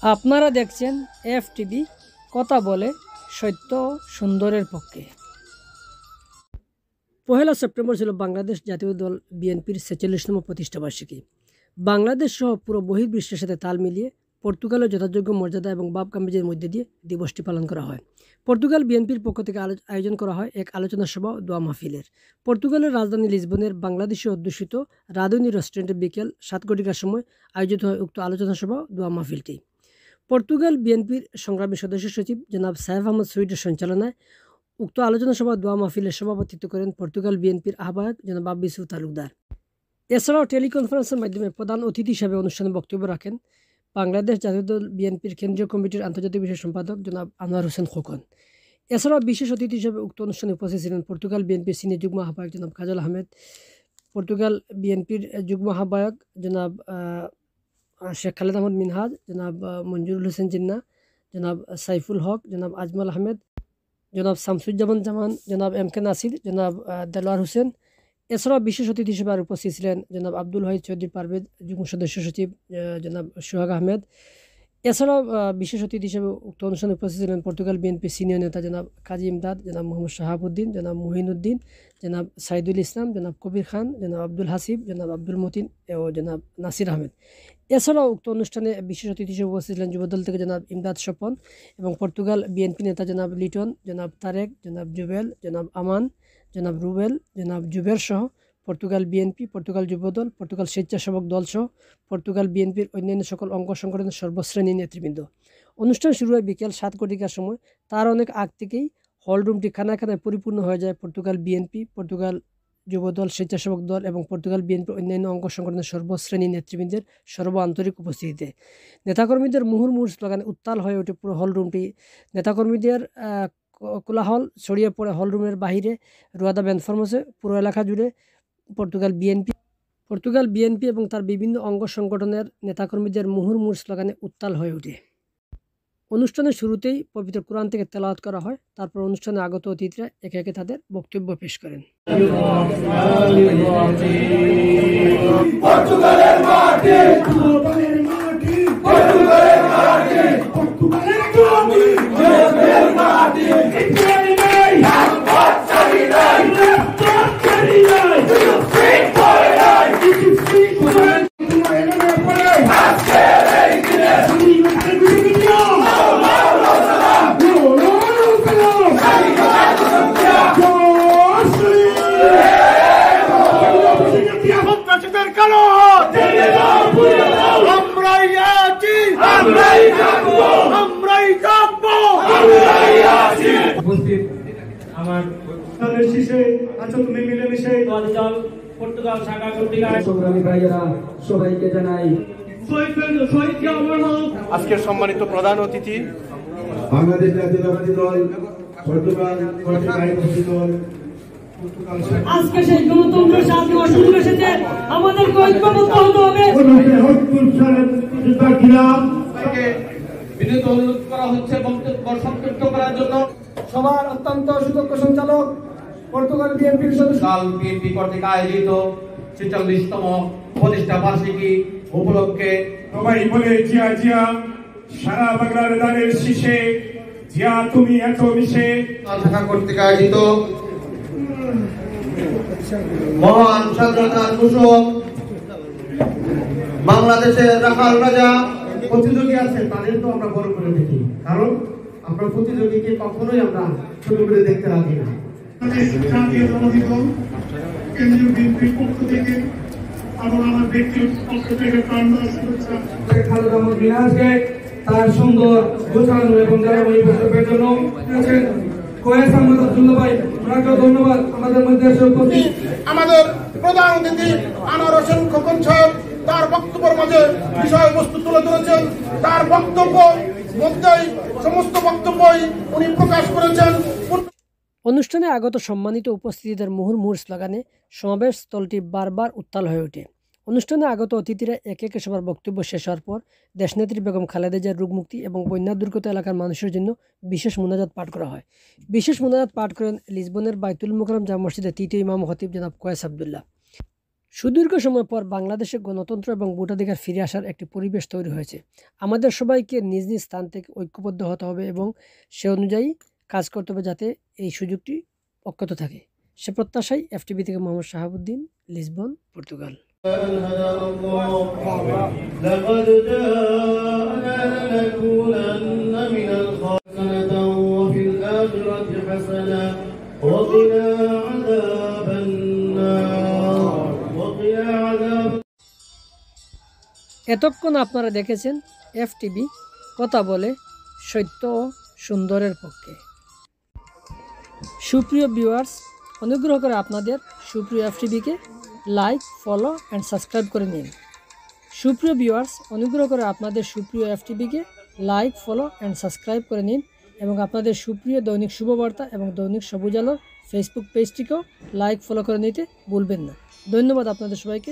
আপনারা দেখছেন এফটিভি কথা বলে সত্য ও সুন্দরের পক্ষে। পহেলা সেপ্টেম্বর ছিল বাংলাদেশ জাতীয় দল বিএনপির ৪৬তম প্রতিষ্ঠাবার্ষিকী। বাংলাদেশ সহ পুরো বহির্বিশ্বের সাথে তাল মিলিয়ে পর্তুগালের যথাযোগ্য মর্যাদা এবং বাপ গাম্ভীর্যের মধ্যে দিয়ে দিবসটি পালন করা হয়। পর্তুগাল বিএনপির পক্ষ থেকে আয়োজন করা হয় এক আলোচনা সভা ও দোয়া মাহফিলের। পর্তুগালের রাজধানী লিসবনের বাংলাদেশে অধ্যুষিত রাধুনী রেস্টুরেন্টে বিকেল ৭ ঘটিকার সময় আয়োজিত হয় উক্ত আলোচনা সভা ও দোয়া মাহফিলটি। পর্তুগাল বিএনপির সংগ্রামী সদস্য সচিব জনাব সাহেব আহমদ সুইডের সঞ্চালনায় উক্ত আলোচনা সভা দোয়া মাহফিলের সভাপতিত্ব করেন পর্তুগাল বিএনপির আহ্বায়ক জনাব আব্বিসু তালুকদার। এছাড়াও টেলিকনফারেন্সের মাধ্যমে প্রধান অতিথি হিসেবে অনুষ্ঠানে বক্তব্য রাখেন বাংলাদেশ জাতীয় দল বিএনপির কেন্দ্রীয় কমিটির আন্তর্জাতিক বিষয় সম্পাদক জনাব আনোয়ার হোসেন খোকন। এছাড়াও বিশেষ অতিথি হিসেবে উক্ত অনুষ্ঠানে উপস্থিত ছিলেন পর্তুগাল বিএনপির সিনিয়র যুগ্ম আহ্বায়ক জনাব কাজল আহমেদ, পর্তুগাল বিএনপির যুগ্ম আহ্বায়ক জনাব শেখ খালেদ আহমদ মিনহাজ, জনাব মঞ্জুরুল হোসেন জিন্না, জনাব সাইফুল হক, জনাব আজমল আহমেদ, জনাব শামসুজ্জামান জামান, জনাব এম কে নাসির, জনাব দেলোয়ার হোসেন। এছাড়াও বিশেষ অতিথি হিসেবে আর উপস্থিত ছিলেন জনাব আব্দুল ওয়াহিদ চৌধুরী পারভেজ, যুগ্ম সদস্য সচিব জনাব সোহাগ আহমেদ। এছাড়াও বিশেষ অতিথি হিসেবে উক্ত অনুষ্ঠানে উপস্থিত ছিলেন পর্তুগাল বিএনপির সিনিয়র নেতা জনাব কাজী ইমদাদ, জনাব মোহাম্মদ শাহাবুদ্দিন, জনাব মুহিনুদ্দিন, জনাব সাইদুল ইসলাম, জনাব কবির খান, জনাব আব্দুল হাসিব, জনাব আব্দুল মতিন ও জনাব নাসির আহমেদ। এছাড়াও উক্ত অনুষ্ঠানে বিশেষ অতিথি হিসেবে উপস্থিত ছিলেন যুবদল থেকে জনাব ইমদাদ স্বপন এবং পর্তুগাল বিএনপি নেতা জনাব লিটন, জনাব তারেক, জনাব জুবেল, জনাব আমান, জনাব রুবেল, জনাব জুবের সহ Portugal BNP, Portugal Jubo Dal, Portugal Swechchhasebak Dal সহ পর্তুগাল বিএনপির অন্যান্য সকল অঙ্গ সংগঠনের সর্বশ্রেণী নেতৃবৃন্দ। অনুষ্ঠান শুরু হয় বিকেল ৭ ঘটিকার সময়। তার অনেক আগ থেকেই হলরুমটি খানায় খানায় পরিপূর্ণ হয়ে যায় পর্তুগাল বিএনপি, পর্তুগাল যুবদল, স্বেচ্ছাসেবক দল এবং পর্তুগাল বিএনপির অন্যান্য অঙ্গ সংগঠনের সর্বশ্রেণী নেতৃবৃন্দের সর্ব আন্তরিক উপস্থিতিতে নেতাকর্মীদের মুহুর্মুহু স্লোগানে উত্তাল হয়ে ওঠে পুরো হলরুমটি। নেতাকর্মীদের কোলাহল ছড়িয়ে পড়ে হলরুমের বাহিরে, রুয়াদা ব্যান্ড ফরমেসে, পুরো এলাকা জুড়ে পর্তুগাল বিএনপি এবং তার বিভিন্ন অঙ্গ সংগঠনের নেতাকর্মীদের মুহুর্মুহু স্লোগানে উত্তাল হয়ে ওঠে। অনুষ্ঠানের শুরুতেই পবিত্র কোরআন থেকে তেলাওয়াত করা হয়। তারপর অনুষ্ঠানে আগত অতিথিরা একে একে তাদের বক্তব্য পেশ করেন। উপস্থিত আমার তাদের শীর্ষে আছো তুমি মিলেমিশে দল পর্তুগাল শাখা কর্তৃক সংগ্রামী ভাইয়েরা সবাইকে জানাই আজকের সম্মানিত প্রধান অতিথি বাংলাদেশ জাতীয়তাবাদী দল পর্তুগাল কর্তৃক আয়োজিত আজকে সেই গণতন্ত্রের সাথে অসুবিধা এসেছে, আমাদেরকে ঐক্যবদ্ধ হতে হবে। বিনীত অনুরোধ করা হচ্ছে বক্তব্য সংক্ষিপ্ত করার জন্য। সবার অত্যন্ত সুদক্ষ সঞ্চালক পর্তুগাল বিএনপির সদস্য বিএনপি কর্তৃক আয়োজিত ৪৬তম প্রতিষ্ঠা বার্ষিকী উপলক্ষে সবাই বলে জিয়া জিয়া, সারা বাংলার দানের শীষে জিয়া তুমি এত মিশে শাখা কর্তৃক আয়োজিত মহান স্বাধীনতার ঘোষক বাংলাদেশের রাখাল রাজা প্রতিযোগী আছে তাদের তো আমরা বড় করে দেখি, কারণ আমরা প্রতিযোগীকে কখনোই আমরা ছোট করে দেখতে রাখি না। জাতীয়তাবাদী দল কেন্দ্রীয় বিএনপির পক্ষ থেকে এবং আমার ব্যক্তিগত পক্ষ থেকে প্রাণদান শুভেচ্ছা। খালেদ আহমদ মিনহাজকে তার সুন্দর গোছানো এবং ধারাবাহিক বক্তব্যের জন্য কয়েস আহমদ আব্দুল্লাহ ভাই, ওনাকে ধন্যবাদ। আমাদের মধ্যে এসে উপস্থিত আমাদের প্রধান অতিথি আনোয়ার হোসেন খোকন সাহেব তার বক্তব্যের মাঝে বিষয়বস্তু তুলে ধরেছেন। তার বক্তব্য মধ্যেই সমস্ত বক্তব্যই উনি প্রকাশ করেছেন। অনুষ্ঠানে আগত সম্মানিত উপস্থিতিদের মুহুর্মুহু স্লোগানে সমাবেশ স্থলটি বারবার উত্তাল হয়ে ওঠে। অনুষ্ঠানে আগত অতিথিরা একে একে সবার বক্তব্য শেষ হওয়ার পর দেশনেত্রী বেগম খালেদা জিয়ার রোগমুক্তি এবং বন্যা দুর্গত এলাকার মানুষের জন্য বিশেষ মোনাজাত পাঠ করা হয়। বিশেষ মোনাজাত পাঠ করেন লিসবনের বাইতুল মুকাররম জামে মসজিদের তৃতীয় ইমাম খতিব জনাব কয়েস আবদুল্লাহ। সুদীর্ঘ সময় পর বাংলাদেশে গণতন্ত্র এবং ভোটাধিকার ফিরে আসার একটি পরিবেশ তৈরি হয়েছে। আমাদের সবাইকে নিজ নিজ স্থান থেকে ঐক্যবদ্ধ হতে হবে এবং সে অনুযায়ী কাজ করতে হবে যাতে এই সুযোগটি অক্ষত থাকে। সে প্রত্যাশায় এফটিভি থেকে মোহাম্মদ শাহাবুদ্দিন, লিসবন, পর্তুগাল। لقد جاءنا لنكونن من الخاسرين وفي الآخرة حسنة وقنا عذاب النار وقنا عذاب। এতক্ষণ আপনারা দেখেছেন এফটিভি কথা বলে সত্য ও সুন্দরের পক্ষে। সুপ্রিয় ভিউয়ার্স, অনুগ্রহ করে আপনাদের সুপ্রিয় এফটিভিকে লাইক, ফলো অ্যান্ড সাবস্ক্রাইব করে নিন। সুপ্রিয় ভিউয়ার্স, অনুগ্রহ করে আপনাদের সুপ্রিয় এফটিভিকে লাইক, ফলো অ্যান্ড সাবস্ক্রাইব করে নিন এবং আপনাদের সুপ্রিয় দৈনিক শুভবার্তা এবং দৈনিক সবুজ আলোর ফেসবুক পেজটিকেও লাইক, ফলো করে নিতে ভুলবেন না। ধন্যবাদ আপনাদের সবাইকে।